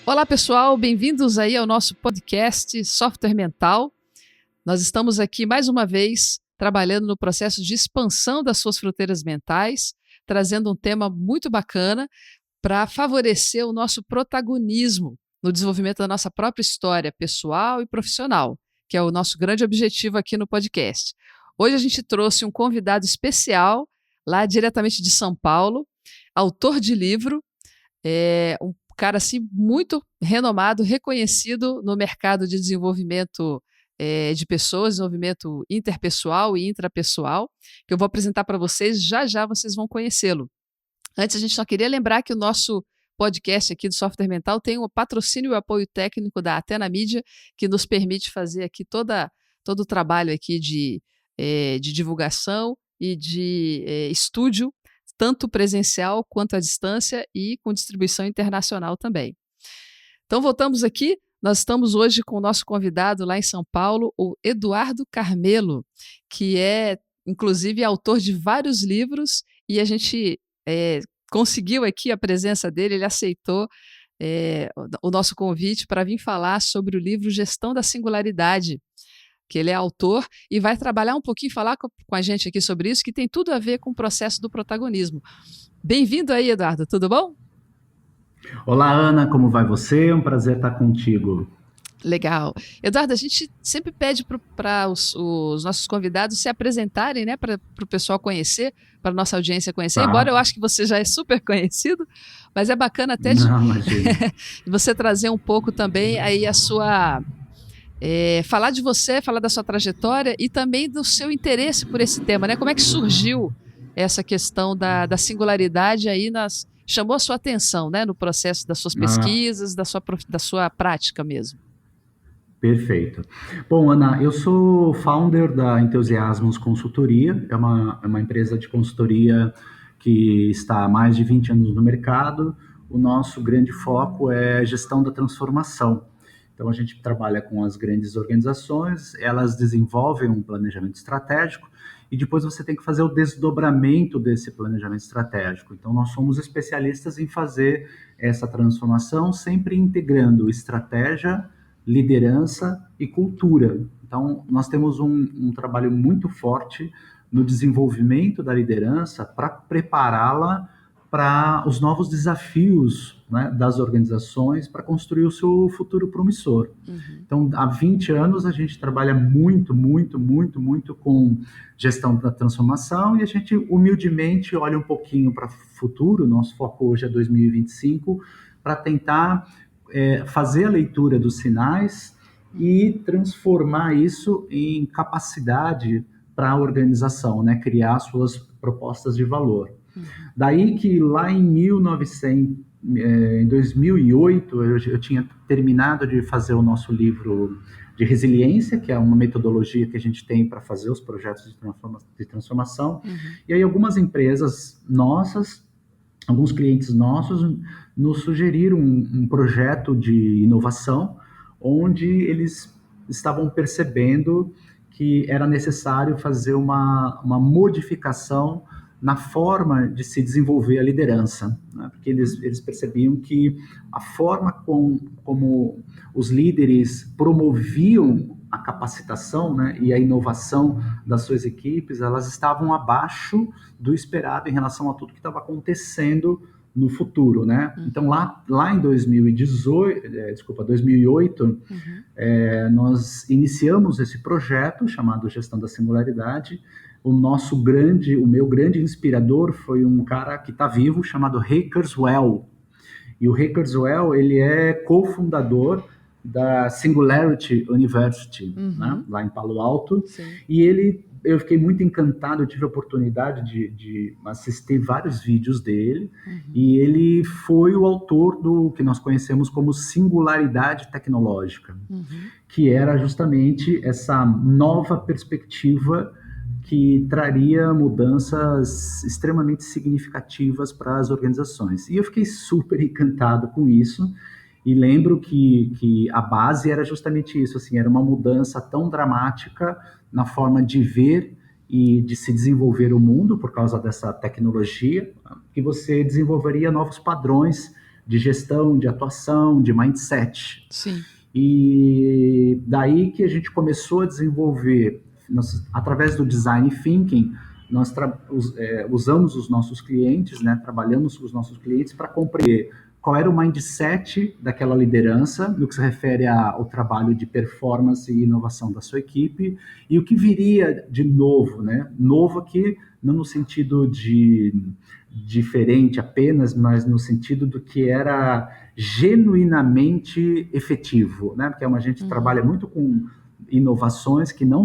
Olá, pessoal, bem-vindos aí ao nosso podcast Software Mental. Nós estamos aqui mais uma vez trabalhando no processo de expansão das suas fronteiras mentais, trazendo um tema muito bacana para favorecer o nosso protagonismo no desenvolvimento da nossa própria história pessoal e profissional, que é o nosso grande objetivo aqui no podcast. Hoje a gente trouxe um convidado especial, lá diretamente de São Paulo, autor de livro, um cara assim muito renomado, reconhecido no mercado de desenvolvimento de pessoas, desenvolvimento interpessoal e intrapessoal, que eu vou apresentar para vocês, já já vocês vão conhecê-lo. Antes, a gente só queria lembrar que o nosso podcast aqui do Software Mental tem o patrocínio e o apoio técnico da Atena Mídia, que nos permite fazer aqui todo o trabalho aqui de divulgação e de estúdio, tanto presencial quanto à distância e com distribuição internacional também. Então, voltamos aqui. Nós estamos hoje com o nosso convidado lá em São Paulo, o Eduardo Carmelo, que é, inclusive, autor de vários livros, e a gente conseguiu aqui a presença dele, ele aceitou o nosso convite para vir falar sobre o livro Gestão da Singularidade, que ele é autor e vai trabalhar um pouquinho, falar com a gente aqui sobre isso, que tem tudo a ver com o processo do protagonismo. Bem-vindo aí, Eduardo, tudo bom? Olá, Ana, como vai você? É um prazer estar contigo. Legal. Eduardo, a gente sempre pede para os nossos convidados se apresentarem, né, para o pessoal conhecer, para a nossa audiência conhecer, embora eu acho que você já é super conhecido, mas é bacana até de você trazer um pouco também aí a sua... falar de você, falar da sua trajetória e também do seu interesse por esse tema, né? Como é que surgiu essa questão da singularidade aí chamou a sua atenção, né, no processo das suas pesquisas, da sua prática mesmo? Perfeito. Bom, Ana, eu sou founder da Entusiasmos Consultoria, é uma empresa de consultoria que está há mais de 20 anos no mercado. O nosso grande foco é gestão da transformação. Então, a gente trabalha com as grandes organizações, elas desenvolvem um planejamento estratégico e depois você tem que fazer o desdobramento desse planejamento estratégico. Então, nós somos especialistas em fazer essa transformação, sempre integrando estratégia, liderança e cultura. Então, nós temos um trabalho muito forte no desenvolvimento da liderança para prepará-la para os novos desafios, né, das organizações para construir o seu futuro promissor. Uhum. Então, há 20 anos a gente trabalha muito com gestão da transformação e a gente humildemente olha um pouquinho para o futuro. Nosso foco hoje é 2025, para tentar fazer a leitura dos sinais e transformar isso em capacidade para a organização, né, criar suas propostas de valor. Daí que lá em 2008, eu tinha terminado de fazer o nosso livro de resiliência, que é uma metodologia que a gente tem para fazer os projetos de transformação. Uhum. E aí algumas empresas nossas, alguns clientes nossos, nos sugeriram um projeto de inovação, onde eles estavam percebendo que era necessário fazer uma modificação na forma de se desenvolver a liderança, né? Porque eles percebiam que a forma como os líderes promoviam a capacitação, né, e a inovação das suas equipes, elas estavam abaixo do esperado em relação a tudo que estava acontecendo no futuro, né? Então, lá em 2008, nós iniciamos esse projeto chamado Gestão da Singularidade. O meu grande inspirador foi um cara que está vivo, chamado Ray Kurzweil. E o Ray Kurzweil, ele é cofundador da Singularity University, né, lá em Palo Alto. Sim. E eu fiquei muito encantado, eu tive a oportunidade de assistir vários vídeos dele, e ele foi o autor do que nós conhecemos como singularidade tecnológica, que era justamente essa nova perspectiva que traria mudanças extremamente significativas para as organizações. E eu fiquei super encantado com isso, e lembro que a base era justamente isso, assim, era uma mudança tão dramática na forma de ver e de se desenvolver o mundo por causa dessa tecnologia, que você desenvolveria novos padrões de gestão, de atuação, de mindset. Sim. E daí que a gente começou a desenvolver, através do design thinking, nós usamos os nossos clientes, né, trabalhamos com os nossos clientes para compreender qual era o mindset daquela liderança, no que se refere ao trabalho de performance e inovação da sua equipe, e o que viria de novo, né? Novo aqui, não no sentido de diferente apenas, mas no sentido do que era genuinamente efetivo, né? Porque a gente trabalha muito com inovações que não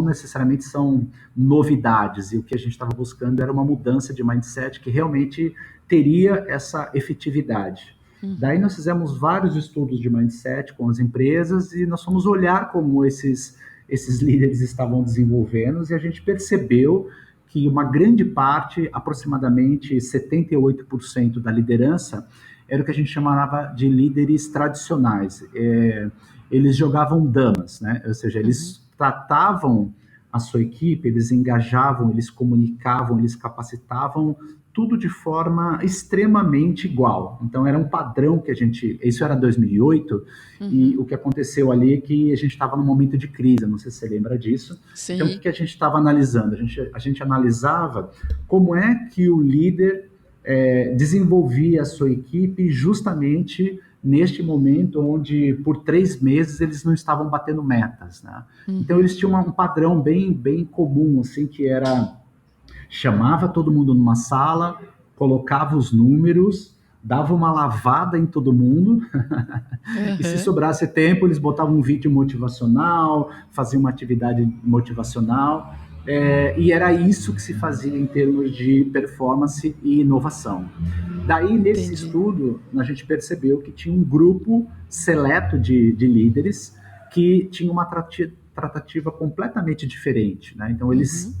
necessariamente são novidades, e o que a gente estava buscando era uma mudança de mindset que realmente teria essa efetividade. Daí nós fizemos vários estudos de mindset com as empresas e nós fomos olhar como esses líderes estavam desenvolvendo, e a gente percebeu que uma grande parte, aproximadamente 78% da liderança, era o que a gente chamava de líderes tradicionais. Eles jogavam damas, né? Ou seja, eles tratavam a sua equipe, eles engajavam, eles comunicavam, eles capacitavam, tudo de forma extremamente igual. Então, era um padrão que isso era 2008, e o que aconteceu ali é que a gente estava num momento de crise, não sei se você lembra disso. Sim. Então, o que a gente estava analisando? A gente analisava como é que o líder desenvolvia a sua equipe justamente neste momento onde, por 3 meses, eles não estavam batendo metas, né? Então, eles tinham um padrão bem comum, assim, que era: chamava todo mundo numa sala, colocava os números, dava uma lavada em todo mundo, e se sobrasse tempo, eles botavam um vídeo motivacional, faziam uma atividade motivacional, e era isso que se fazia em termos de performance e inovação. Daí, nesse estudo, a gente percebeu que tinha um grupo seleto de líderes que tinha uma tratativa completamente diferente, né? Então, eles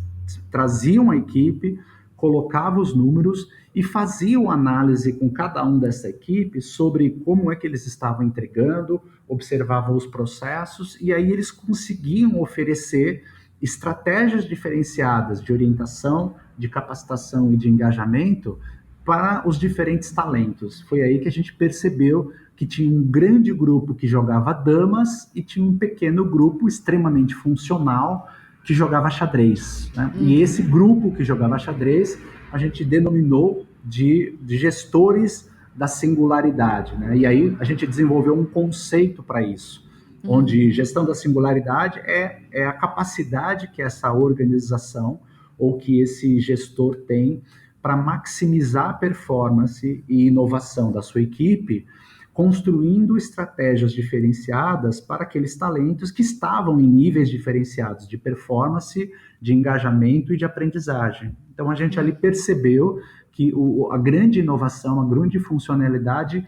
traziam a equipe, colocavam os números e faziam análise com cada um dessa equipe sobre como é que eles estavam entregando, observavam os processos, e aí eles conseguiam oferecer estratégias diferenciadas de orientação, de capacitação e de engajamento para os diferentes talentos. Foi aí que a gente percebeu que tinha um grande grupo que jogava damas e tinha um pequeno grupo extremamente funcional que jogava xadrez, né? E esse grupo que jogava xadrez a gente denominou de gestores da singularidade, né? E aí a gente desenvolveu um conceito para isso, onde gestão da singularidade é a capacidade que essa organização ou que esse gestor tem para maximizar a performance e inovação da sua equipe, construindo estratégias diferenciadas para aqueles talentos que estavam em níveis diferenciados de performance, de engajamento e de aprendizagem. Então, a gente ali percebeu que a grande inovação, a grande funcionalidade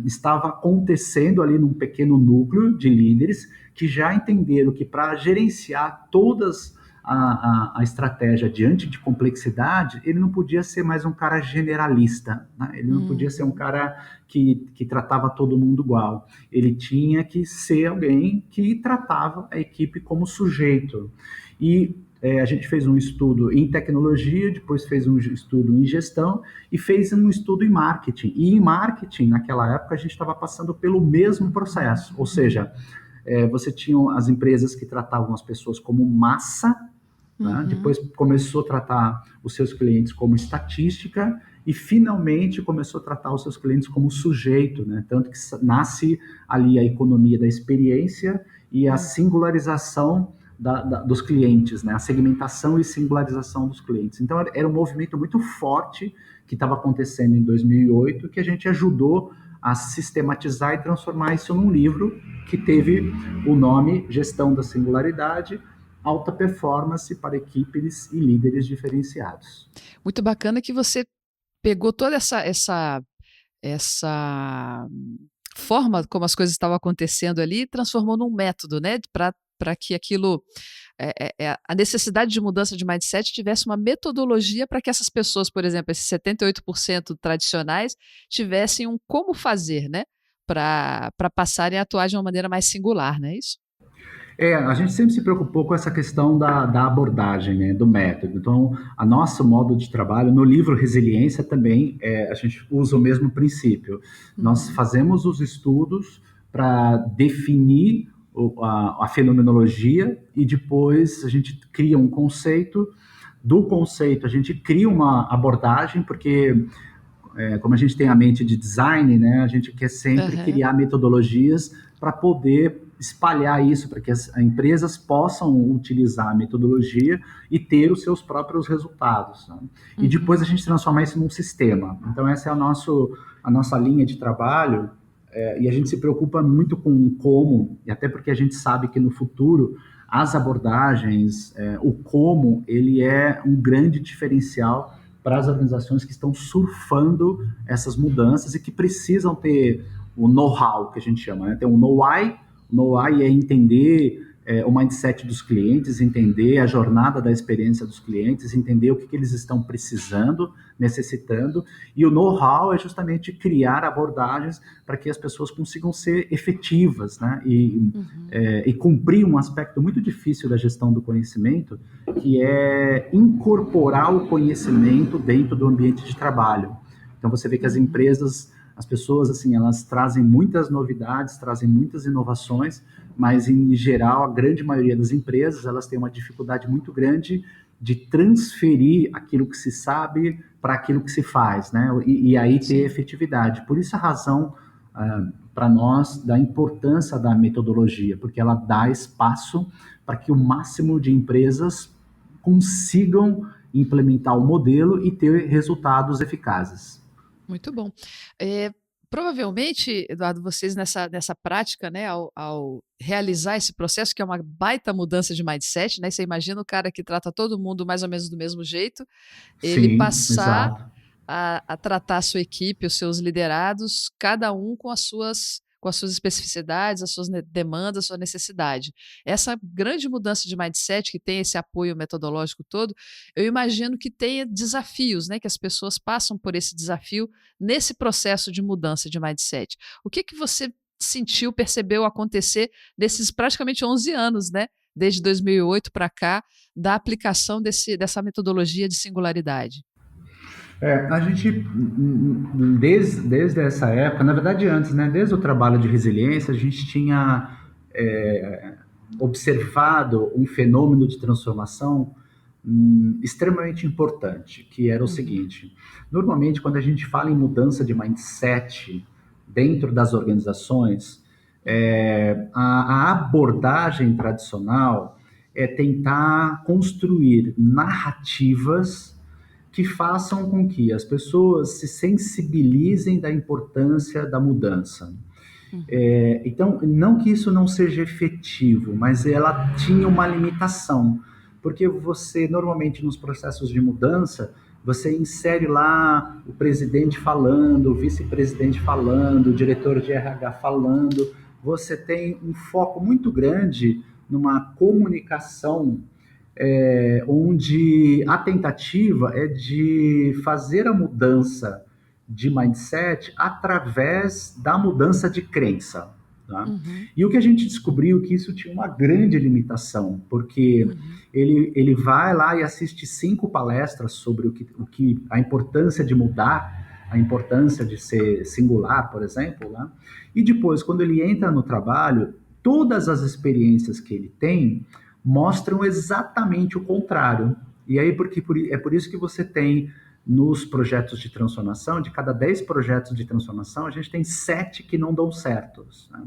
estava acontecendo ali num pequeno núcleo de líderes que já entenderam que para gerenciar todas a estratégia diante de complexidade, ele não podia ser mais um cara generalista, né? Ele não podia ser um cara que tratava todo mundo igual. Ele tinha que ser alguém que tratava a equipe como sujeito. E a gente fez um estudo em tecnologia, depois fez um estudo em gestão e fez um estudo em marketing. E em marketing, naquela época, a gente estava passando pelo mesmo processo. Ou seja, você tinha as empresas que tratavam as pessoas como massa, né? Depois começou a tratar os seus clientes como estatística e finalmente começou a tratar os seus clientes como sujeito, né? Tanto que nasce ali a economia da experiência e a singularização dos clientes, né? A segmentação e singularização dos clientes. Então era um movimento muito forte que estava acontecendo em 2008 que a gente ajudou a sistematizar e transformar isso num livro que teve o nome Gestão da Singularidade, Alta Performance para Equipes e Líderes Diferenciados. Muito bacana que você pegou toda essa forma como as coisas estavam acontecendo ali e transformou num método, né? Para que aquilo, a necessidade de mudança de mindset tivesse uma metodologia para que essas pessoas, por exemplo, esses 78% tradicionais, tivessem um como fazer, né? Para passarem a atuar de uma maneira mais singular, não é isso? A gente sempre se preocupou com essa questão da abordagem, né, do método. Então, a nosso modo de trabalho, no livro Resiliência também, a gente usa o mesmo princípio. Nós Uhum. fazemos os estudos para definir a fenomenologia e depois a gente cria um conceito. Do conceito, a gente cria uma abordagem, porque como a gente tem a mente de design, né, a gente quer sempre Aham. criar metodologias para poder espalhar isso, para que as empresas possam utilizar a metodologia e ter os seus próprios resultados, né? E depois a Uhum. gente transformar isso num sistema. Então, essa é a nossa linha de trabalho, e a gente se preocupa muito com como, e até porque a gente sabe que no futuro as abordagens, o como, ele é um grande diferencial para as organizações que estão surfando essas mudanças e que precisam ter o know-how, que a gente chama, né? Tem um know-why, o know-why é entender o mindset dos clientes, entender a jornada da experiência dos clientes, entender o que eles estão precisando, necessitando, e o know-how é justamente criar abordagens para que as pessoas consigam ser efetivas, né? Uhum. E cumprir um aspecto muito difícil da gestão do conhecimento, que é incorporar o conhecimento dentro do ambiente de trabalho. Então você vê que as Uhum. empresas, as pessoas, assim, elas trazem muitas novidades, trazem muitas inovações, mas em geral, a grande maioria das empresas, elas têm uma dificuldade muito grande de transferir aquilo que se sabe para aquilo que se faz, né? E aí ter Sim. efetividade. Por isso a razão para nós da importância da metodologia, porque ela dá espaço para que o máximo de empresas consigam implementar o modelo e ter resultados eficazes. Muito bom. Provavelmente, Eduardo, vocês nessa prática, né, ao realizar esse processo, que é uma baita mudança de mindset, né? Você imagina o cara que trata todo mundo mais ou menos do mesmo jeito, ele Sim, passar exato. a tratar a sua equipe, os seus liderados, cada um com as suas especificidades, as suas demandas, a sua necessidade. Essa grande mudança de mindset que tem esse apoio metodológico todo, eu imagino que tenha desafios, né, que as pessoas passam por esse desafio nesse processo de mudança de mindset. O que que você sentiu, percebeu acontecer nesses praticamente 11 anos, né, desde 2008 para cá, da aplicação dessa metodologia de singularidade? A gente, desde essa época, na verdade antes, né, desde o trabalho de resiliência, a gente tinha é, observado um fenômeno de transformação extremamente importante, que era o Uhum. seguinte: normalmente quando a gente fala em mudança de mindset dentro das organizações, Uhum. a abordagem tradicional é tentar construir narrativas que façam com que as pessoas se sensibilizem da importância da mudança. Uhum. Então, não que isso não seja efetivo, mas ela tinha uma limitação, porque você, normalmente, nos processos de mudança, você insere lá o presidente falando, o vice-presidente falando, o diretor de RH falando, você tem um foco muito grande numa comunicação onde a tentativa é de fazer a mudança de mindset através da mudança de crença. Tá? Uhum. E o que a gente descobriu que isso tinha uma grande limitação, porque Uhum. ele vai lá e assiste 5 palestras sobre a importância de mudar, a importância de ser singular, por exemplo, né? E depois, quando ele entra no trabalho, todas as experiências que ele tem mostram exatamente o contrário. E aí, é por isso que você tem nos projetos de transformação, de cada 10 projetos de transformação, a gente tem 7 que não dão certo. Né?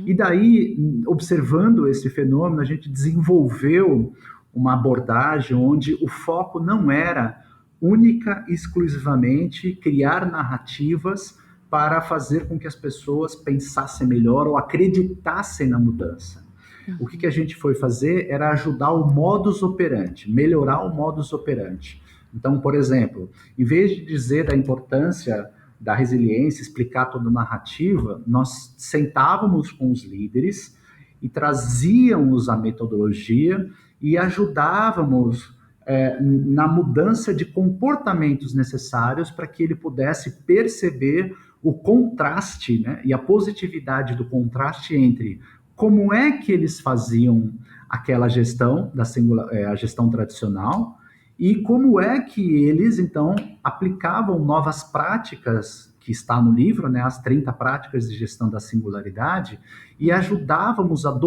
E Uhum. daí, observando esse fenômeno, a gente desenvolveu uma abordagem onde o foco não era única e exclusivamente criar narrativas para fazer com que as pessoas pensassem melhor ou acreditassem na mudança. O que a Uhum. gente foi fazer era ajudar o modus operandi, melhorar o modus operandi. Então, por exemplo, em vez de dizer da importância da resiliência, explicar toda a narrativa, nós sentávamos com os líderes e trazíamos a metodologia e ajudávamos na mudança de comportamentos necessários para que ele pudesse perceber o contraste, né, e a positividade do contraste entre como é que eles faziam aquela gestão, a gestão tradicional, e como é que eles, então, aplicavam novas práticas, que está no livro, né, as 30 práticas de gestão da singularidade, e ajudávamos a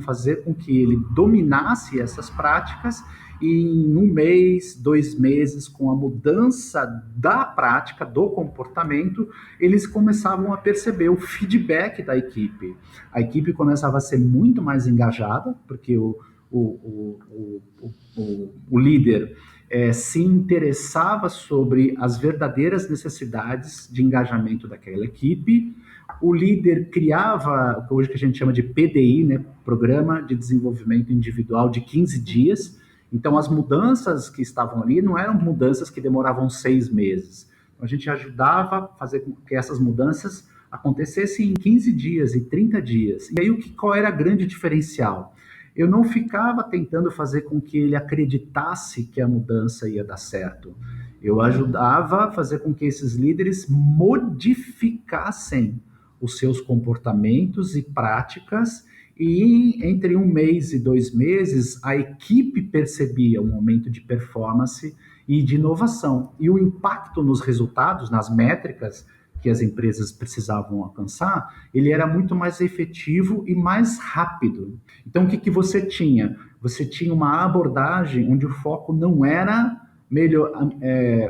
fazer com que ele dominasse essas práticas, e em 1 mês, 2 meses, com a mudança da prática, do comportamento, eles começavam a perceber o feedback da equipe. A equipe começava a ser muito mais engajada, porque o líder se interessava sobre as verdadeiras necessidades de engajamento daquela equipe. O líder criava, hoje que a gente chama de PDI, né, Programa de Desenvolvimento Individual de 15 dias. Então, as mudanças que estavam ali não eram mudanças que demoravam 6 meses. A gente ajudava a fazer com que essas mudanças acontecessem em 15 dias e 30 dias. E aí, qual era o grande diferencial? Eu não ficava tentando fazer com que ele acreditasse que a mudança ia dar certo. Eu ajudava a fazer com que esses líderes modificassem os seus comportamentos e práticas, e entre 1 mês e 2 meses, a equipe percebia um aumento de performance e de inovação. E o impacto nos resultados, nas métricas que as empresas precisavam alcançar, ele era muito mais efetivo e mais rápido. Então, o que você tinha? Você tinha uma abordagem onde o foco não era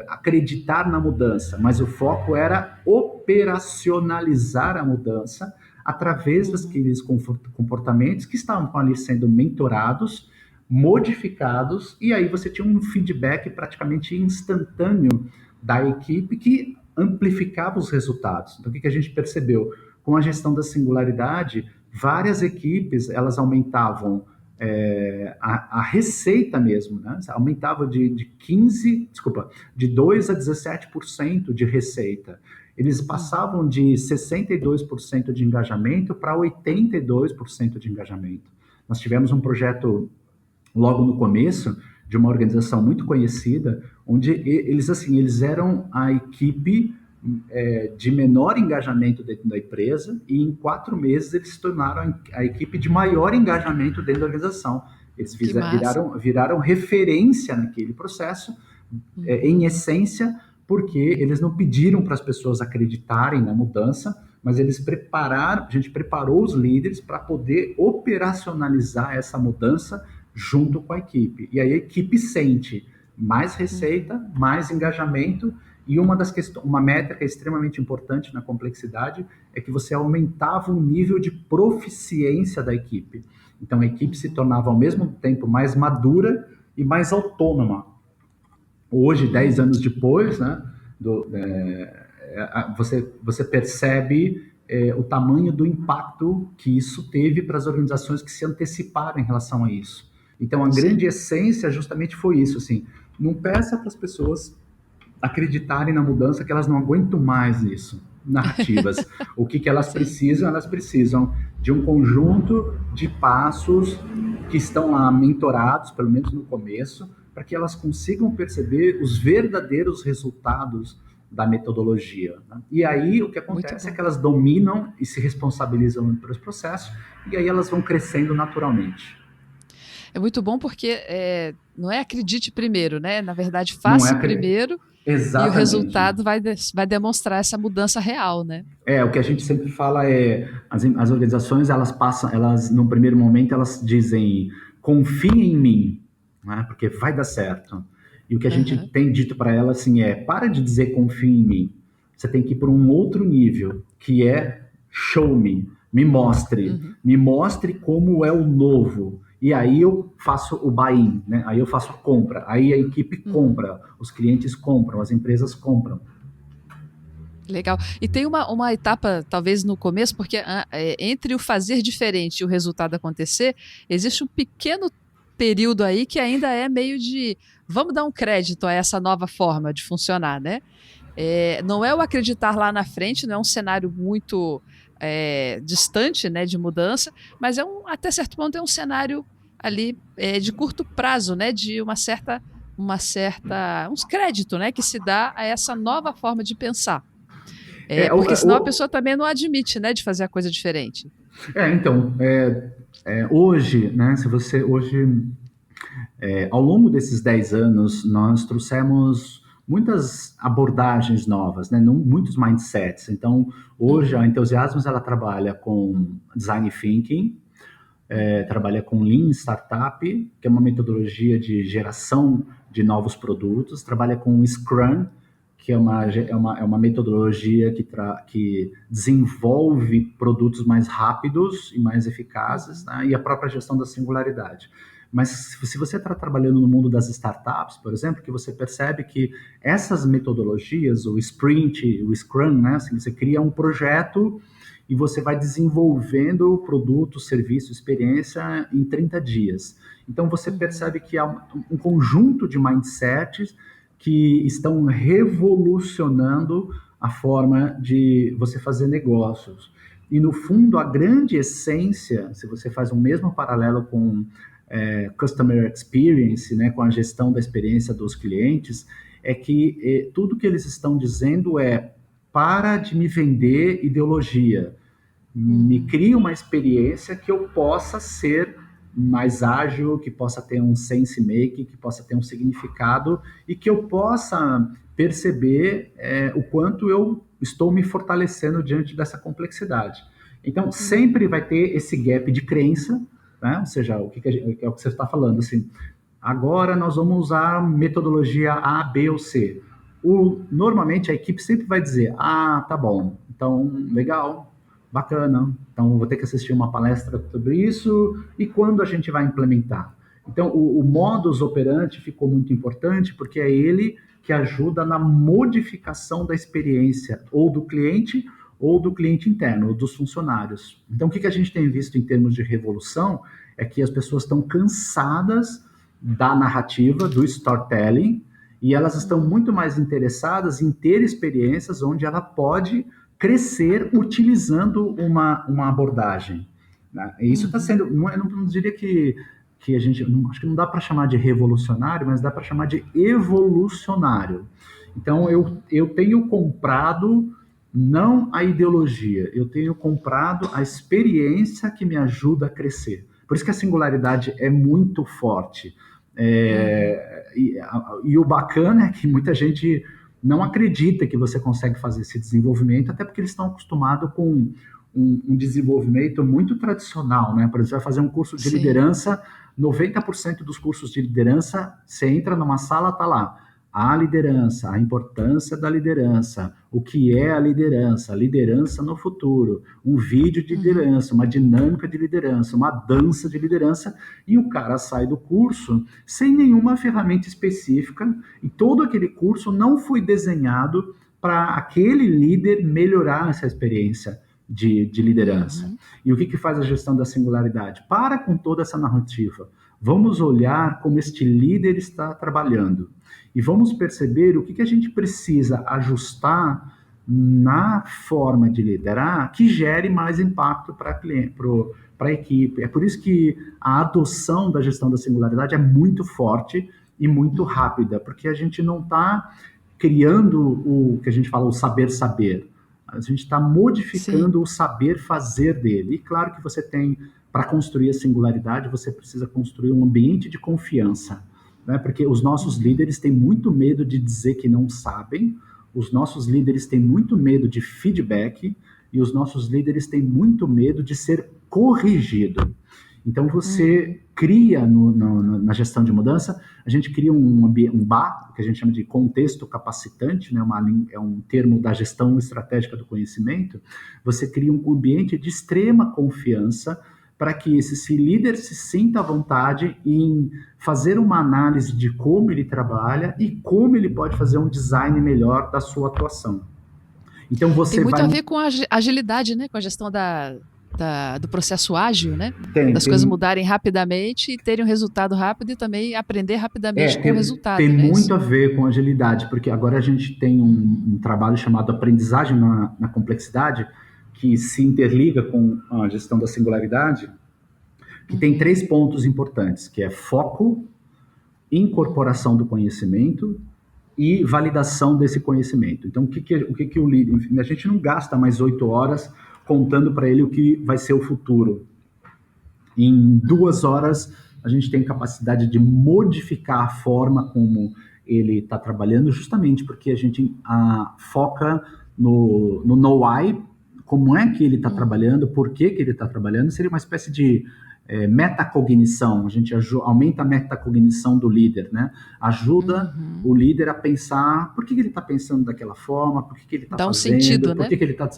acreditar na mudança, mas o foco era operacionalizar a mudança através daqueles comportamentos que estavam ali sendo mentorados, modificados, e aí você tinha um feedback praticamente instantâneo da equipe que amplificava os resultados. Então, o que a gente percebeu? Com a gestão da singularidade, várias equipes, elas aumentavam a receita mesmo, né? Aumentava de 2 a 17% de receita. Eles passavam de 62% de engajamento para 82% de engajamento. Nós tivemos um projeto logo no começo de uma organização muito conhecida, onde eles eram a equipe de menor engajamento dentro da empresa, e em 4 meses eles se tornaram a equipe de maior engajamento dentro da organização. Eles viraram referência naquele processo, em essência, porque eles não pediram para as pessoas acreditarem na mudança, mas a gente preparou os líderes para poder operacionalizar essa mudança junto com a equipe. E aí a equipe sente mais receita, mais engajamento, e uma métrica extremamente importante na complexidade é que você aumentava o nível de proficiência da equipe. Então a equipe se tornava ao mesmo tempo mais madura e mais autônoma. Hoje, 10 anos depois, né, você percebe o tamanho do impacto que isso teve para as organizações que se anteciparam em relação a isso. Então, a grande essência justamente foi isso, assim, não peça para as pessoas acreditarem na mudança, que elas não aguentam mais isso, narrativas. O que elas precisam? Elas precisam de um conjunto de passos que estão lá mentorados, pelo menos no começo, para que elas consigam perceber os verdadeiros resultados da metodologia, né? E aí o que acontece é que elas dominam e se responsabilizam pelos processos, e aí elas vão crescendo naturalmente. É muito bom porque não é acredite primeiro, né? Na verdade, faça primeiro. Exatamente. E o resultado vai demonstrar essa mudança real, né? O que a gente sempre fala as organizações, elas no primeiro momento, elas dizem, confiem em mim, né? Porque vai dar certo. E o que a gente tem dito para ela, assim, para de dizer confie em mim. Você tem que ir para um outro nível, que é show me mostre. Me mostre como é o novo. E aí eu faço o buy-in, né? Aí eu faço a compra. Aí a equipe compra, os clientes compram, as empresas compram. Legal. E tem uma etapa, talvez no começo, porque entre o fazer diferente e o resultado acontecer, existe um pequeno período aí que ainda é meio de vamos dar um crédito a essa nova forma de funcionar, né? Não é o acreditar lá na frente, não é um cenário muito distante, né, de mudança, mas até certo ponto é um cenário ali de curto prazo, né, de uns créditos, né, que se dá a essa nova forma de pensar. Porque senão a pessoa também não admite, né, de fazer a coisa diferente. Então, hoje, né, se você hoje, ao longo desses 10 anos, nós trouxemos muitas abordagens novas, né, muitos mindsets. Então, hoje a Uhum, Entusiasmos ela trabalha com design thinking, trabalha com Lean Startup, que é uma metodologia de geração de novos produtos, trabalha com Scrum, que é uma metodologia que desenvolve produtos mais rápidos e mais eficazes, uhum, né? E a própria gestão da singularidade. Mas se você está trabalhando no mundo das startups, por exemplo, que você percebe que essas metodologias, o Sprint, o Scrum, né? Assim, você cria um projeto e você vai desenvolvendo o produto, serviço, experiência em 30 dias. Então você uhum, percebe que há um conjunto de mindsets que estão revolucionando a forma de você fazer negócios. E no fundo, a grande essência, se você faz o mesmo paralelo com Customer Experience, né, com a gestão da experiência dos clientes, é que tudo que eles estão dizendo é: para de me vender ideologia, me uhum, crie uma experiência que eu possa ser mais ágil, que possa ter um sense making, que possa ter um significado e que eu possa perceber o quanto eu estou me fortalecendo diante dessa complexidade. Então, sempre uhum, vai ter esse gap de crença, né? Ou seja, é o que você está falando, assim, agora nós vamos usar metodologia A, B ou C. Normalmente a equipe sempre vai dizer: ah, tá bom, então legal, bacana, então vou ter que assistir uma palestra sobre isso, e quando a gente vai implementar? Então o uhum, modus operandi ficou muito importante, porque é ele que ajuda na modificação da experiência, ou do cliente interno, ou dos funcionários. Então o que a gente tem visto em termos de revolução é que as pessoas estão cansadas da narrativa, do storytelling, e elas estão uhum, muito mais interessadas em ter experiências onde ela pode crescer utilizando uma abordagem. Né? E isso está uhum. sendo, não diria que a gente, acho que não dá para chamar de revolucionário, mas dá para chamar de evolucionário. Então, Uhum. eu tenho comprado não a ideologia, eu tenho comprado a experiência que me ajuda a crescer. Por isso que a singularidade é muito forte. Uhum. E o bacana é que muita gente não acredita que você consegue fazer esse desenvolvimento, até porque eles estão acostumados com um desenvolvimento muito tradicional, né? Por exemplo, você vai fazer um curso de Sim. liderança, 90% dos cursos de liderança, você entra numa sala, tá lá. A liderança, a importância da liderança, o que é a liderança no futuro, um vídeo de Uhum. liderança, uma dinâmica de liderança, uma dança de liderança, e o cara sai do curso sem nenhuma ferramenta específica, e todo aquele curso não foi desenhado para aquele líder melhorar essa experiência de liderança. Uhum. E o que faz a gestão da singularidade? Para com toda essa narrativa. Vamos olhar como este líder está trabalhando e vamos perceber o que a gente precisa ajustar na forma de liderar que gere mais impacto para a equipe. É por isso que a adoção da gestão da singularidade é muito forte e muito Uhum. rápida, porque a gente não está criando o que a gente fala, o saber saber. A gente está Sim. modificando o saber fazer dele. E claro que você tem, para construir a singularidade, você precisa construir um ambiente de confiança, né? Porque os nossos Uhum. líderes têm muito medo de dizer que não sabem, os nossos líderes têm muito medo de feedback e os nossos líderes têm muito medo de ser corrigido. Então Uhum. você cria na gestão de mudança, a gente cria um BA, que a gente chama de contexto capacitante, né, é um termo da gestão estratégica do conhecimento. Você cria um ambiente de extrema confiança para que esse líder se sinta à vontade em fazer uma análise de como ele trabalha e como ele pode fazer um design melhor da sua atuação. Então Tem você muito vai. a ver com a agilidade, né? Com a gestão do processo ágil, né? Tem, Das coisas tem, mudarem rapidamente e terem um resultado rápido e também aprender rapidamente com o tem resultado, não é muito isso? a ver com agilidade, porque agora a gente tem Uhum. um trabalho chamado aprendizagem na complexidade, que se interliga com a gestão da singularidade, que tem Uhum. 3 pontos importantes, que é foco, Uhum. incorporação do conhecimento e validação desse conhecimento. Então, o que o líder... Enfim, a gente não gasta mais 8 horas contando para ele o que vai ser o futuro. Em 2 horas, a gente tem capacidade de modificar a forma como ele está trabalhando, justamente porque a gente foca no know-why, como é que ele está trabalhando, por que ele está trabalhando. Seria uma espécie de metacognição. A gente aumenta a metacognição do líder, né? Ajuda o líder a pensar por que ele está pensando daquela forma, por que ele está fazendo, um sentido, por né? que ele está...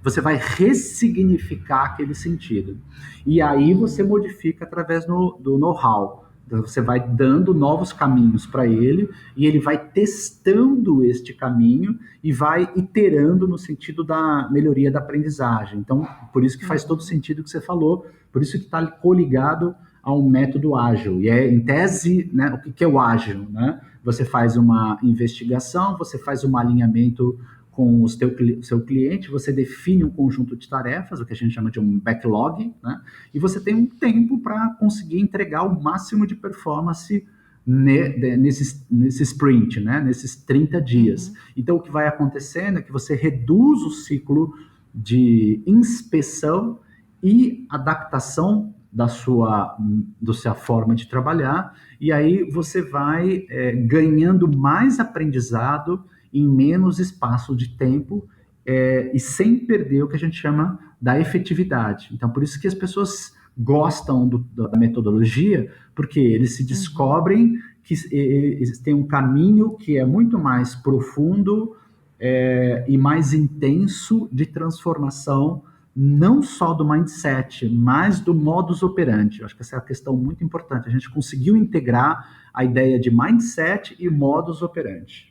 você vai ressignificar aquele sentido. E aí você modifica através do know-how. Você vai dando novos caminhos para ele e ele vai testando este caminho e vai iterando no sentido da melhoria da aprendizagem. Então, por isso que faz todo sentido o que você falou, por isso que está coligado a um método ágil. E em tese, né, o que é o ágil? Né? Você faz uma investigação, você faz um alinhamento com o seu cliente, você define um conjunto de tarefas, o que a gente chama de um backlog, né? E você tem um tempo para conseguir entregar o máximo de performance nesse sprint, né? Nesses 30 dias. Então, o que vai acontecendo é que você reduz o ciclo de inspeção e adaptação da sua forma de trabalhar, e aí você vai ganhando mais aprendizado em menos espaço de tempo e sem perder o que a gente chama da efetividade. Então, por isso que as pessoas gostam da metodologia, porque eles se descobrem que eles têm um caminho que é muito mais profundo e mais intenso de transformação, não só do mindset, mas do modus operandi. Eu acho que essa é a questão muito importante. A gente conseguiu integrar a ideia de mindset e modus operandi.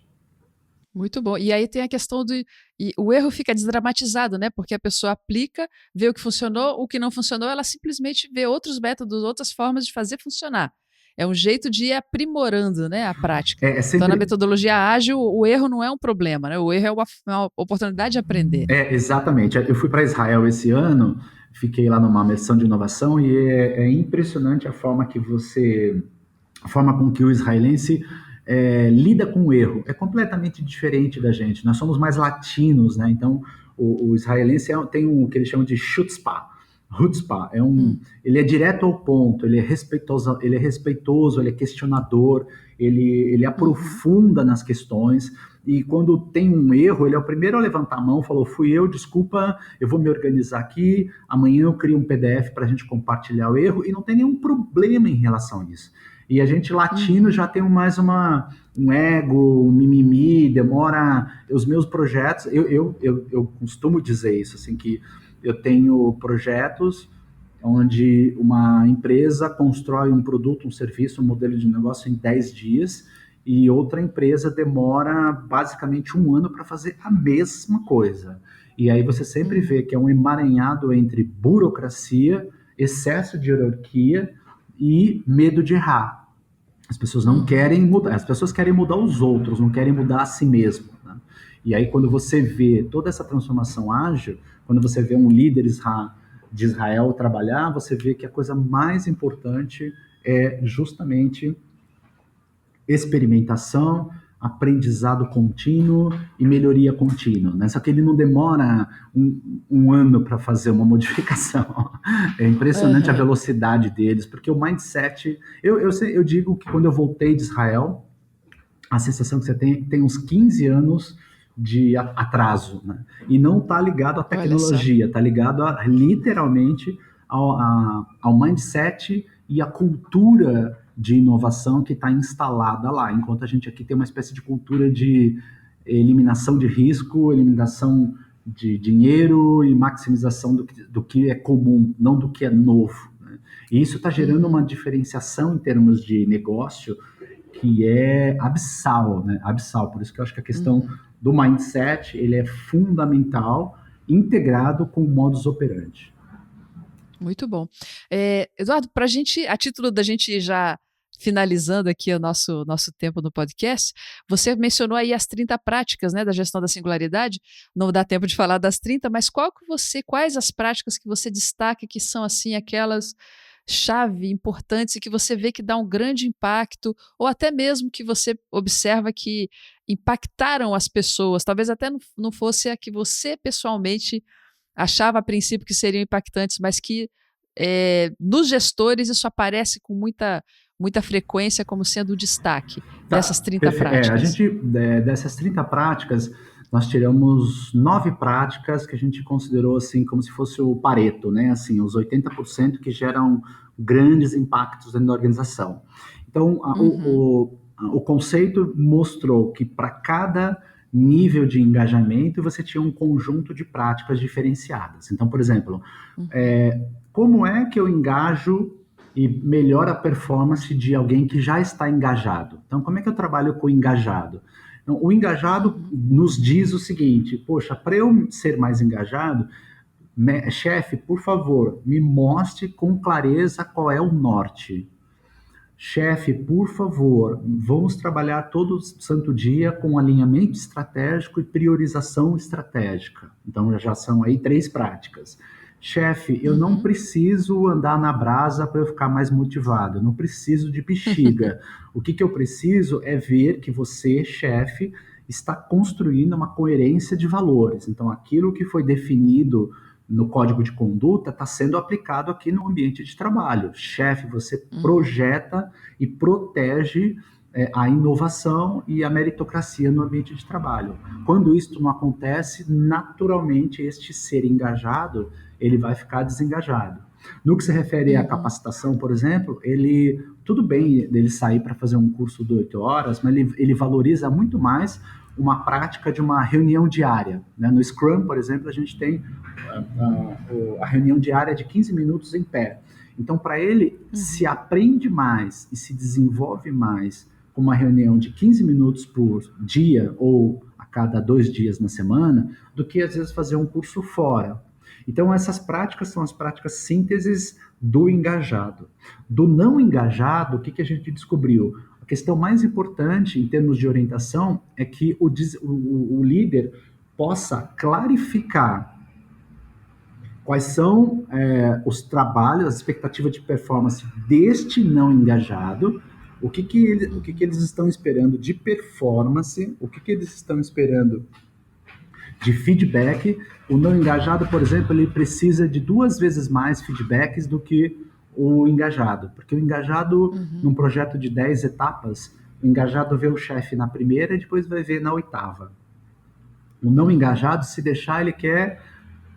Muito bom. E aí tem a questão e o erro fica desdramatizado, né? Porque a pessoa aplica, vê o que funcionou, o que não funcionou, ela simplesmente vê outros métodos, outras formas de fazer funcionar. É um jeito de ir aprimorando, né, a prática. Então, na metodologia ágil, o erro não é um problema, né? O erro é uma oportunidade de aprender. Exatamente. Eu fui para Israel esse ano, fiquei lá numa missão de inovação e é impressionante a forma com que o israelense lida com o erro. É completamente diferente da gente. Nós somos mais latinos, né? Então, o israelense tem o que eles chamam de chutzpah. Chutzpah ele é direto ao ponto, ele é respeitoso, ele é questionador, ele aprofunda nas questões. E quando tem um erro, ele é o primeiro a levantar a mão, falou, fui eu, desculpa, eu vou me organizar aqui, amanhã eu crio um PDF para a gente compartilhar o erro, e não tem nenhum problema em relação a isso. E a gente latino já tem mais um ego, um mimimi, demora. Os meus projetos, eu costumo dizer isso, assim, que eu tenho projetos onde uma empresa constrói um produto, um serviço, um modelo de negócio em 10 dias, e outra empresa demora basicamente 1 ano para fazer a mesma coisa. E aí você sempre vê que é um emaranhado entre burocracia, excesso de hierarquia e medo de errar. As pessoas não querem mudar, as pessoas querem mudar os outros, não querem mudar a si mesmo. Né? E aí quando você vê toda essa transformação ágil, quando você vê um líder de Israel trabalhar, você vê que a coisa mais importante é justamente experimentação, aprendizado contínuo e melhoria contínua. Né? Só que ele não demora um ano para fazer uma modificação. É impressionante a velocidade deles, porque o mindset... Eu digo que quando eu voltei de Israel, a sensação que você tem uns 15 anos de atraso. Né? E não está ligado à tecnologia, está ligado literalmente ao mindset e à cultura de inovação que está instalada lá, enquanto a gente aqui tem uma espécie de cultura de eliminação de risco, eliminação de dinheiro e maximização do que é comum, não do que é novo. Né? E isso está gerando uma diferenciação em termos de negócio que é abissal, né? Abissal. Por isso que eu acho que a questão do mindset ele é fundamental, integrado com o modus operandi. Muito bom. Eduardo, para a gente, a título da gente já finalizando aqui o nosso tempo no podcast, você mencionou aí as 30 práticas, né, da gestão da singularidade. Não dá tempo de falar das 30, mas quais as práticas que você destaca que são assim aquelas chave importantes e que você vê que dá um grande impacto, ou até mesmo que você observa que impactaram as pessoas, talvez até não fosse a que você pessoalmente achava a princípio que seriam impactantes, mas que nos gestores isso aparece com muita frequência como sendo o destaque dessas 30 práticas? Dessas 30 práticas, nós tiramos 9 práticas que a gente considerou assim como se fosse o Pareto, né? Assim, os 80% que geram grandes impactos dentro da organização. Então, o conceito mostrou que para cada nível de engajamento você tinha um conjunto de práticas diferenciadas. Então, por exemplo, como é que eu engajo e melhora a performance de alguém que já está engajado? Então, como é que eu trabalho com o engajado? Então, o engajado nos diz o seguinte: poxa, para eu ser mais engajado, chefe, por favor, me mostre com clareza qual é o norte. Chefe, por favor, vamos trabalhar todo santo dia com alinhamento estratégico e priorização estratégica. Então, já são aí 3 práticas. Chefe, eu não preciso andar na brasa para eu ficar mais motivado, eu não preciso de bexiga. O que eu preciso é ver que você, chefe, está construindo uma coerência de valores. Então, aquilo que foi definido no código de conduta está sendo aplicado aqui no ambiente de trabalho. Chefe, você projeta e protege a inovação e a meritocracia no ambiente de trabalho. Quando isso não acontece, naturalmente este ser engajado, ele vai ficar desengajado. No que se refere à capacitação, por exemplo, tudo bem ele sair para fazer um curso de 8 horas, mas ele valoriza muito mais uma prática de uma reunião diária, né? No Scrum, por exemplo, a gente tem a reunião diária de 15 minutos em pé. Então, para ele, se aprende mais e se desenvolve mais com uma reunião de 15 minutos por dia ou a cada 2 dias na semana, do que, às vezes, fazer um curso fora. Então, essas práticas são as práticas sínteses do engajado. Do não engajado, o que a gente descobriu? A questão mais importante, em termos de orientação, é que o líder possa clarificar quais são os trabalhos, as expectativas de performance deste não engajado, o que eles estão esperando de performance, o que eles estão esperando de feedback. O não engajado, por exemplo, ele precisa de 2 vezes mais feedbacks do que o engajado, porque o engajado, num projeto de 10 etapas, o engajado vê o chefe na primeira e depois vai ver na 8ª. O não engajado, se deixar, ele quer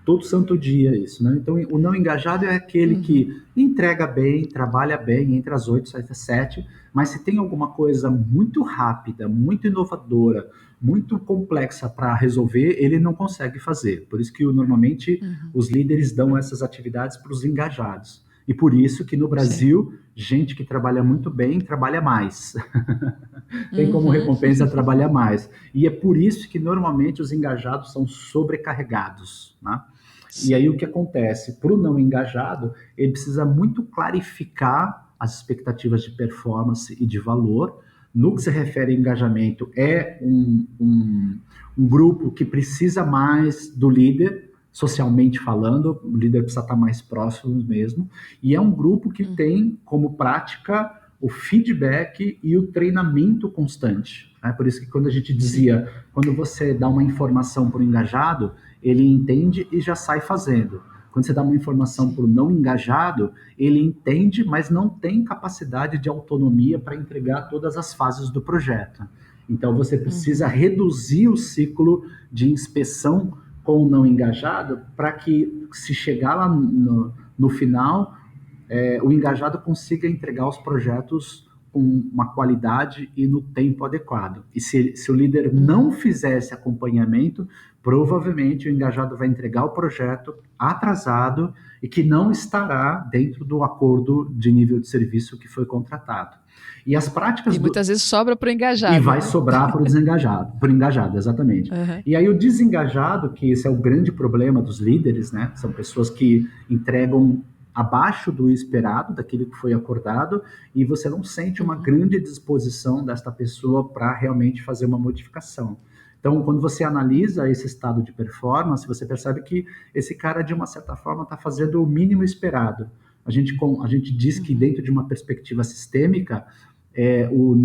todo santo dia isso, né? Então, o não engajado é aquele que entrega bem, trabalha bem, entre as 8 e as 7, mas se tem alguma coisa muito rápida, muito inovadora, muito complexa para resolver, ele não consegue fazer. Por isso que, normalmente, os líderes dão essas atividades para os engajados. E por isso que, no Brasil, gente que trabalha muito bem, trabalha mais. Tem como recompensa trabalhar mais. E é por isso que, normalmente, os engajados são sobrecarregados, né? E aí o que acontece? Para o não engajado, ele precisa muito clarificar as expectativas de performance e de valor. No que se refere a engajamento, é um grupo que precisa mais do líder, socialmente falando, o líder precisa estar mais próximo mesmo, e é um grupo que tem como prática o feedback e o treinamento constante. Né? Por isso que quando a gente dizia, quando você dá uma informação para o engajado, ele entende e já sai fazendo. Quando você dá uma informação para o não engajado, ele entende, mas não tem capacidade de autonomia para entregar todas as fases do projeto. Então, você precisa reduzir o ciclo de inspeção com o não engajado para que, se chegar lá no final, o engajado consiga entregar os projetos com uma qualidade e no tempo adequado. E se o líder não fizer esse acompanhamento, provavelmente o engajado vai entregar o projeto atrasado e que não estará dentro do acordo de nível de serviço que foi contratado. E as práticas... E muitas vezes sobra para o engajado. E vai sobrar para o desengajado, para o engajado, exatamente. E aí o desengajado, que esse é o grande problema dos líderes, né? São pessoas que entregam abaixo do esperado, daquilo que foi acordado, e você não sente uma grande disposição desta pessoa para realmente fazer uma modificação. Então, quando você analisa esse estado de performance, você percebe que esse cara, de uma certa forma, está fazendo o mínimo esperado. A gente diz que, dentro de uma perspectiva sistêmica, o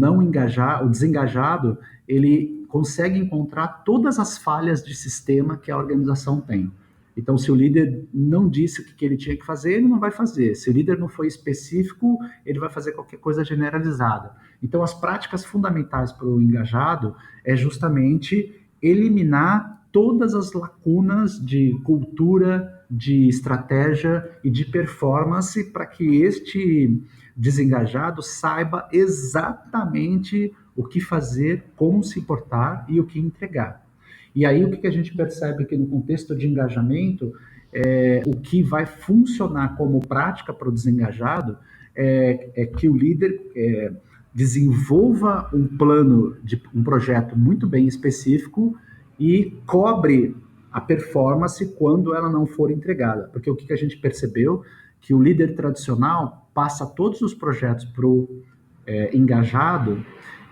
desengajado, ele consegue encontrar todas as falhas de sistema que a organização tem. Então, se o líder não disse o que ele tinha que fazer, ele não vai fazer. Se o líder não foi específico, ele vai fazer qualquer coisa generalizada. Então, as práticas fundamentais para o engajado é justamente eliminar todas as lacunas de cultura, de estratégia e de performance para que este desengajado saiba exatamente o que fazer, como se portar e o que entregar. E aí o que a gente percebe que no contexto de engajamento, o que vai funcionar como prática para o desengajado é que o líder desenvolva um plano de um projeto muito bem específico e cobre a performance quando ela não for entregada. Porque o que a gente percebeu? Que o líder tradicional passa todos os projetos para o engajado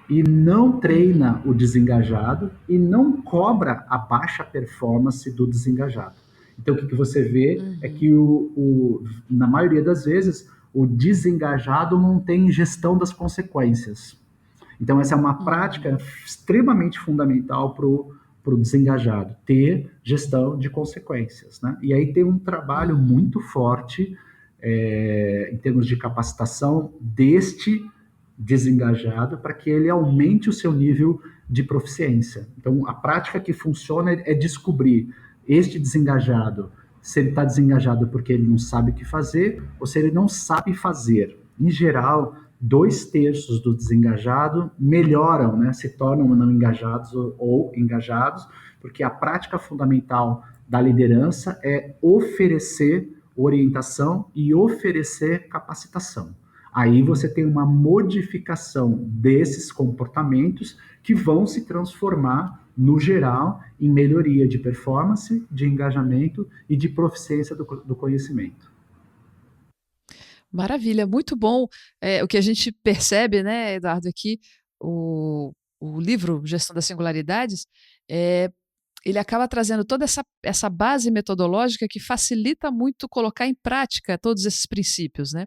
e não treina o desengajado e não cobra a baixa performance do desengajado. Então, o que você vê é que, na maioria das vezes, o desengajado não tem gestão das consequências. Então, essa é uma prática extremamente fundamental para o desengajado, ter gestão de consequências. Né? E aí tem um trabalho muito forte em termos de capacitação deste desengajado para que ele aumente o seu nível de proficiência. Então, a prática que funciona é descobrir este desengajado, se ele está desengajado porque ele não sabe o que fazer ou se ele não sabe fazer. Em geral, 2/3 do desengajado melhoram, né, se tornam não engajados ou engajados, porque a prática fundamental da liderança é oferecer orientação e oferecer capacitação. Aí você tem uma modificação desses comportamentos que vão se transformar, no geral, em melhoria de performance, de engajamento e de proficiência do conhecimento. Maravilha, muito bom. O que a gente percebe, né, Eduardo, aqui, o livro Gestão das Singularidades, ele acaba trazendo toda essa base metodológica que facilita muito colocar em prática todos esses princípios, né?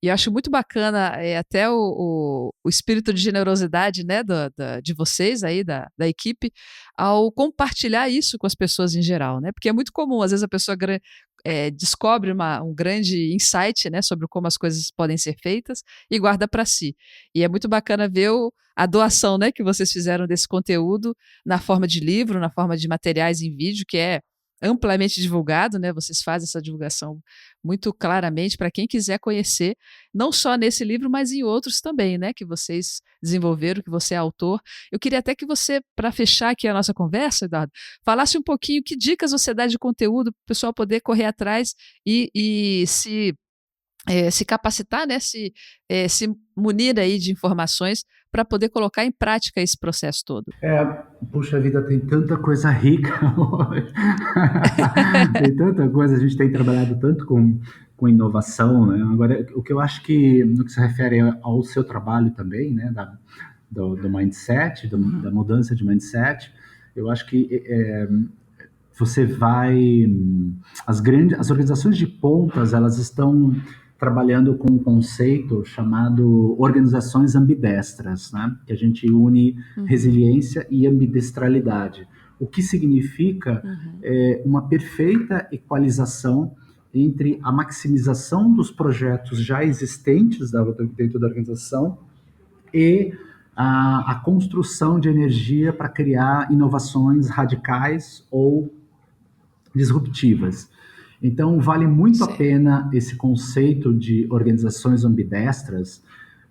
E eu acho muito bacana até o espírito de generosidade, né, de vocês aí, da equipe, ao compartilhar isso com as pessoas em geral, né? Porque é muito comum, às vezes a pessoa descobre um grande insight, né, sobre como as coisas podem ser feitas e guarda para si. E é muito bacana ver a doação, né, que vocês fizeram desse conteúdo na forma de livro, na forma de materiais em vídeo, que é amplamente divulgado, né? Vocês fazem essa divulgação muito claramente para quem quiser conhecer, não só nesse livro, mas em outros também, né? Que vocês desenvolveram, que você é autor. Eu queria até que você, para fechar aqui a nossa conversa, Eduardo, falasse um pouquinho que dicas você dá de conteúdo para o pessoal poder correr atrás e se capacitar, né? Se munir aí de informações para poder colocar em prática esse processo todo. Puxa vida, tem tanta coisa rica hoje. Tem tanta coisa, a gente tem trabalhado tanto com inovação, né? Agora, o que eu acho que, no que se refere ao seu trabalho também, né, do mindset, da mudança de mindset, eu acho que você vai... As organizações de pontas, elas estão trabalhando com um conceito chamado organizações ambidestras, né? Que a gente une resiliência e ambidestralidade. O que significa uma perfeita equalização entre a maximização dos projetos já existentes dentro da organização e a construção de energia para criar inovações radicais ou disruptivas. Então, vale muito a pena esse conceito de organizações ambidestras,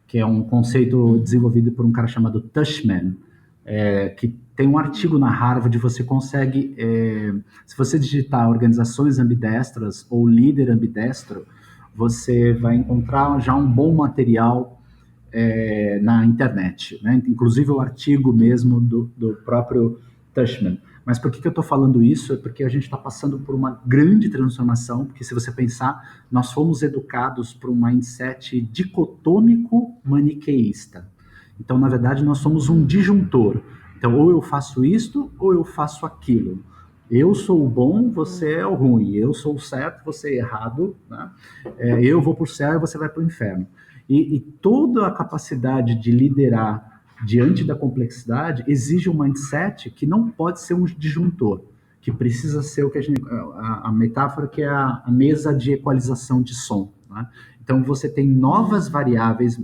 que é um conceito desenvolvido por um cara chamado Tushman, que tem um artigo na Harvard, você consegue, se você digitar organizações ambidestras ou líder ambidestro, você vai encontrar já um bom material na internet, né? Inclusive o artigo mesmo do próprio Tushman. Mas por que eu estou falando isso? É porque a gente está passando por uma grande transformação, porque se você pensar, nós fomos educados por um mindset dicotômico maniqueísta. Então, na verdade, nós somos um disjuntor. Então, ou eu faço isto, ou eu faço aquilo. Eu sou o bom, você é o ruim. Eu sou o certo, você é errado. Né? Eu vou para o céu e você vai para o inferno. E toda a capacidade de liderar diante da complexidade exige um mindset que não pode ser um disjuntor, que precisa ser o que a metáfora que é a mesa de equalização de som, né? Então você tem novas variáveis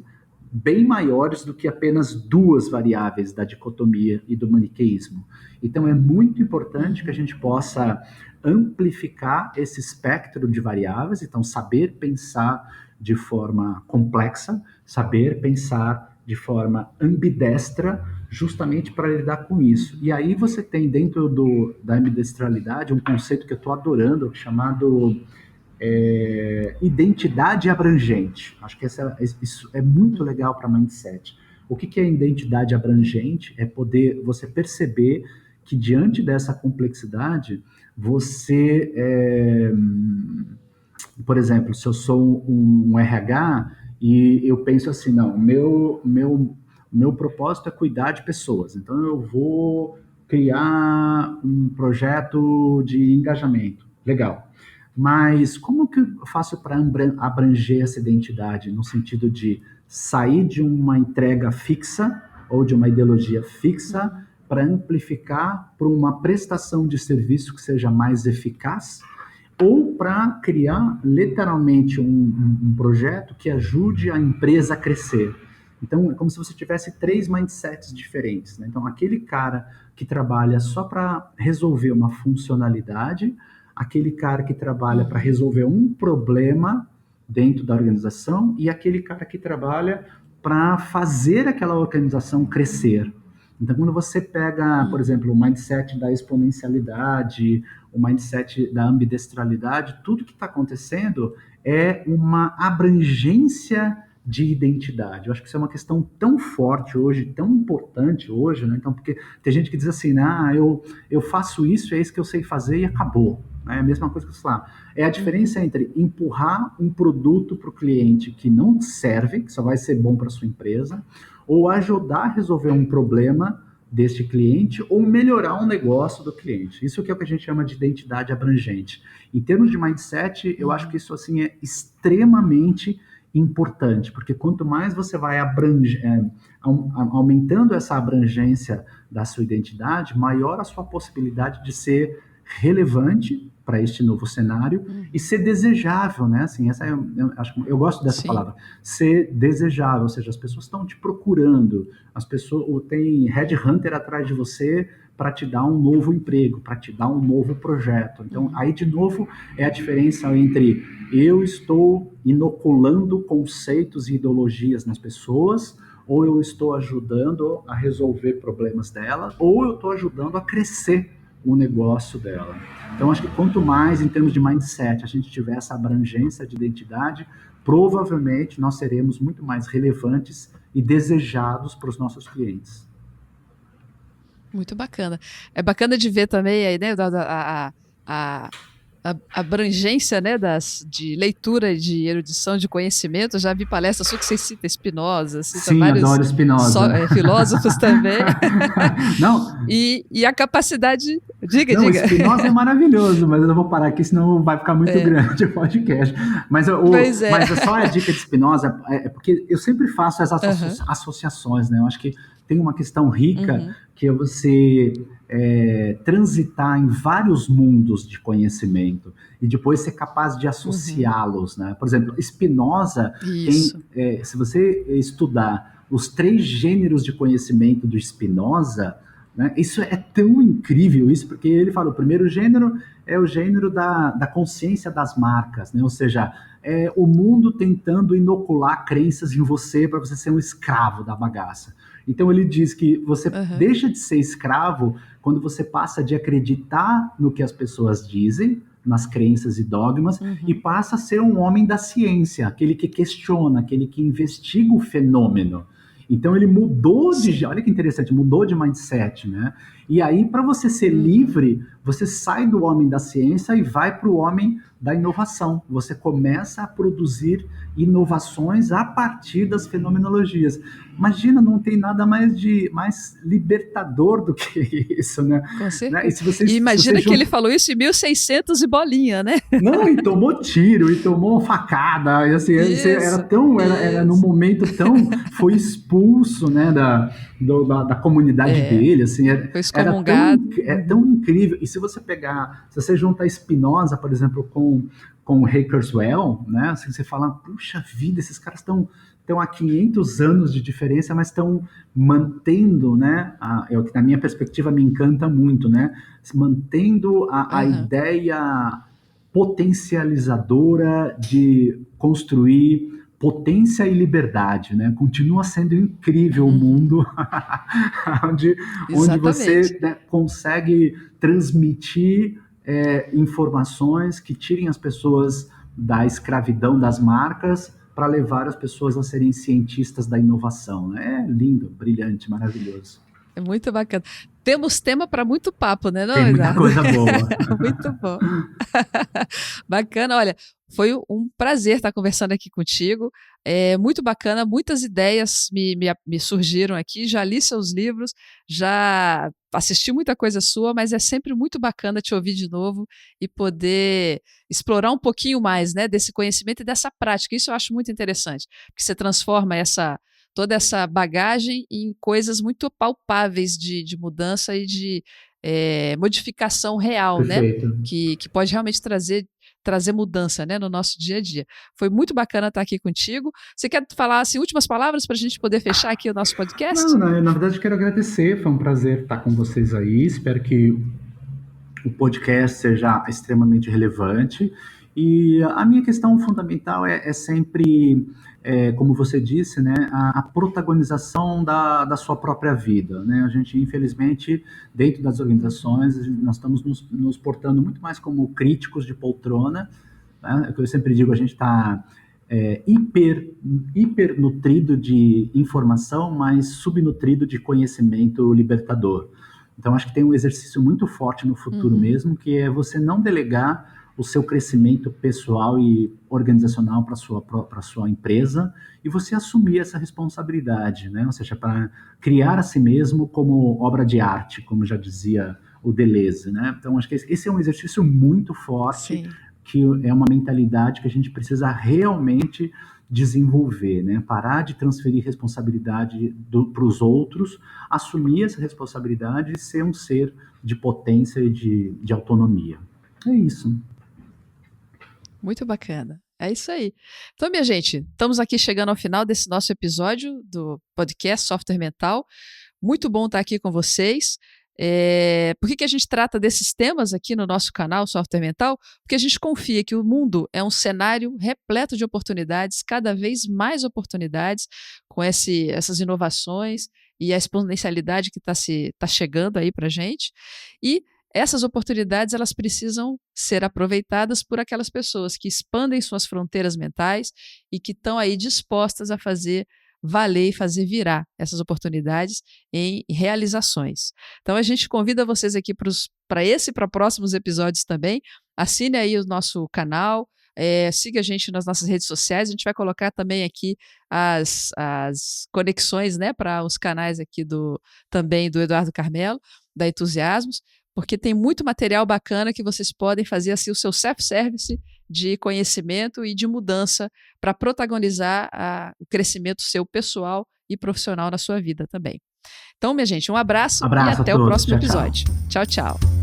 bem maiores do que apenas duas variáveis da dicotomia e do maniqueísmo. Então é muito importante que a gente possa amplificar esse espectro de variáveis, então saber pensar de forma complexa, saber pensar de forma ambidestra, justamente para lidar com isso. E aí você tem dentro da ambidestralidade um conceito que eu estou adorando, chamado identidade abrangente. Acho que isso é muito legal para mindset. O que é identidade abrangente? É poder você perceber que diante dessa complexidade, você, por exemplo, se eu sou um RH e eu penso assim, não, meu propósito é cuidar de pessoas, então eu vou criar um projeto de engajamento. Legal. Mas como que eu faço para abranger essa identidade no sentido de sair de uma entrega fixa ou de uma ideologia fixa para amplificar para uma prestação de serviço que seja mais eficaz ou para criar literalmente um projeto que ajude a empresa a crescer? Então, é como se você tivesse três mindsets diferentes, né? Então, aquele cara que trabalha só para resolver uma funcionalidade, aquele cara que trabalha para resolver um problema dentro da organização e aquele cara que trabalha para fazer aquela organização crescer. Então, quando você pega, por exemplo, o mindset da exponencialidade, o mindset da ambidestralidade, tudo que está acontecendo é uma abrangência de identidade. Eu acho que isso é uma questão tão forte hoje, tão importante hoje, né? Então, porque tem gente que diz assim, eu faço isso, é isso que eu sei fazer e acabou. É a mesma coisa que você fala. É a diferença entre empurrar um produto para o cliente que não serve, que só vai ser bom para sua empresa, ou ajudar a resolver um problema deste cliente ou melhorar um negócio do cliente. Isso que é o que a gente chama de identidade abrangente. Em termos de mindset, eu acho que isso assim é extremamente importante, porque quanto mais você vai aumentando essa abrangência da sua identidade, maior a sua possibilidade de ser relevante para este novo cenário e ser desejável, né? Assim, eu gosto dessa palavra, ser desejável, ou seja, as pessoas estão te procurando, as pessoas tem headhunter atrás de você para te dar um novo emprego, para te dar um novo projeto. Então, aí de novo é a diferença entre eu estou inoculando conceitos e ideologias nas pessoas, ou eu estou ajudando a resolver problemas dela, ou eu estou ajudando a crescer o negócio dela. Então, acho que quanto mais, em termos de mindset, a gente tiver essa abrangência de identidade, provavelmente nós seremos muito mais relevantes e desejados para os nossos clientes. Muito bacana. É bacana de ver também aí, né, a abrangência, né, de leitura, de erudição, de conhecimento. Já vi palestras sua que você cita Spinoza, cita Sim, vários adoro Spinoza. filósofos também. Não. E a capacidade... Diga. Spinoza é maravilhoso, mas eu não vou parar aqui, senão vai ficar muito grande o podcast. Mas só a dica de Spinoza, porque eu sempre faço essas associações, né? Eu acho que tem uma questão rica que é você transitar em vários mundos de conhecimento e depois ser capaz de associá-los, né? Por exemplo, Spinoza se você estudar os 3 gêneros de conhecimento do Spinoza, né, isso é tão incrível, porque ele fala, o primeiro gênero é o gênero da consciência das marcas, né? Ou seja, é o mundo tentando inocular crenças em você para você ser um escravo da bagaça. Então ele diz que você deixa de ser escravo quando você passa de acreditar no que as pessoas dizem, nas crenças e dogmas, e passa a ser um homem da ciência, aquele que questiona, aquele que investiga o fenômeno. Então ele mudou olha que interessante, mudou de mindset, né? E aí, para você ser livre, você sai do homem da ciência e vai para o homem da inovação. Você começa a produzir inovações a partir das fenomenologias. Imagina, não tem nada mais libertador do que isso, né? Com certeza. E, se vocês, e imagina se que ele falou isso em 1600 e bolinha, né? Não, e tomou tiro, e tomou facada, e assim, era num momento tão, foi expulso, né, da comunidade dele, assim, foi excomungado. É tão incrível. E se você junta a Spinoza, por exemplo, com o Ray Kurzweil, né, assim, você fala, puxa vida, esses caras estão há 500 anos de diferença, mas estão mantendo, né, o que na minha perspectiva me encanta muito, né, mantendo a ideia potencializadora de construir potência e liberdade, né? Continua sendo incrível o mundo onde você, né, consegue transmitir informações que tirem as pessoas da escravidão das marcas para levar as pessoas a serem cientistas da inovação, né? É lindo, brilhante, maravilhoso. É muito bacana. Temos tema para muito papo, né, não, Tem muita coisa boa. Muito bom. Bacana, olha, foi um prazer estar conversando aqui contigo. É muito bacana, muitas ideias me surgiram aqui. Já li seus livros, já assisti muita coisa sua, mas é sempre muito bacana te ouvir de novo e poder explorar um pouquinho mais, né, desse conhecimento e dessa prática. Isso eu acho muito interessante, porque você transforma toda essa bagagem em coisas muito palpáveis de mudança e de modificação real, Perfeito. né? Que pode realmente trazer mudança, né, no nosso dia a dia. Foi muito bacana estar aqui contigo. Você quer falar assim, últimas palavras para a gente poder fechar aqui o nosso podcast? Não, na verdade quero agradecer, foi um prazer estar com vocês aí, espero que o podcast seja extremamente relevante. E a minha questão fundamental é sempre, como você disse, né, a protagonização da sua própria vida, né? A gente, infelizmente, dentro das organizações, nós estamos nos portando muito mais como críticos de poltrona, né? É o que eu sempre digo, a gente está hiper nutrido de informação, mas subnutrido de conhecimento libertador. Então, acho que tem um exercício muito forte no futuro mesmo, que é você não delegar o seu crescimento pessoal e organizacional para a sua empresa e você assumir essa responsabilidade, né? Ou seja, para criar a si mesmo como obra de arte, como já dizia o Deleuze, né? Então, acho que esse é um exercício muito forte, que é uma mentalidade que a gente precisa realmente desenvolver, né? Parar de transferir responsabilidade para os outros, assumir essa responsabilidade e ser um ser de potência e de autonomia. É isso. Muito bacana. É isso aí. Então, minha gente, estamos aqui chegando ao final desse nosso episódio do podcast Software Mental. Muito bom estar aqui com vocês. Por que a gente trata desses temas aqui no nosso canal Software Mental? Porque a gente confia que o mundo é um cenário repleto de oportunidades, cada vez mais oportunidades, com essas inovações e a exponencialidade que está chegando aí para a gente. E essas oportunidades, elas precisam ser aproveitadas por aquelas pessoas que expandem suas fronteiras mentais e que estão aí dispostas a fazer valer e fazer virar essas oportunidades em realizações. Então, a gente convida vocês aqui para esse e para próximos episódios também. Assine aí o nosso canal, siga a gente nas nossas redes sociais. A gente vai colocar também aqui as conexões, né, para os canais aqui também do Eduardo Carmelo, da Entusiasmos, porque tem muito material bacana que vocês podem fazer assim, o seu self-service de conhecimento e de mudança para protagonizar o crescimento seu pessoal e profissional na sua vida também. Então, minha gente, um abraço e até o próximo episódio. Tchau, tchau.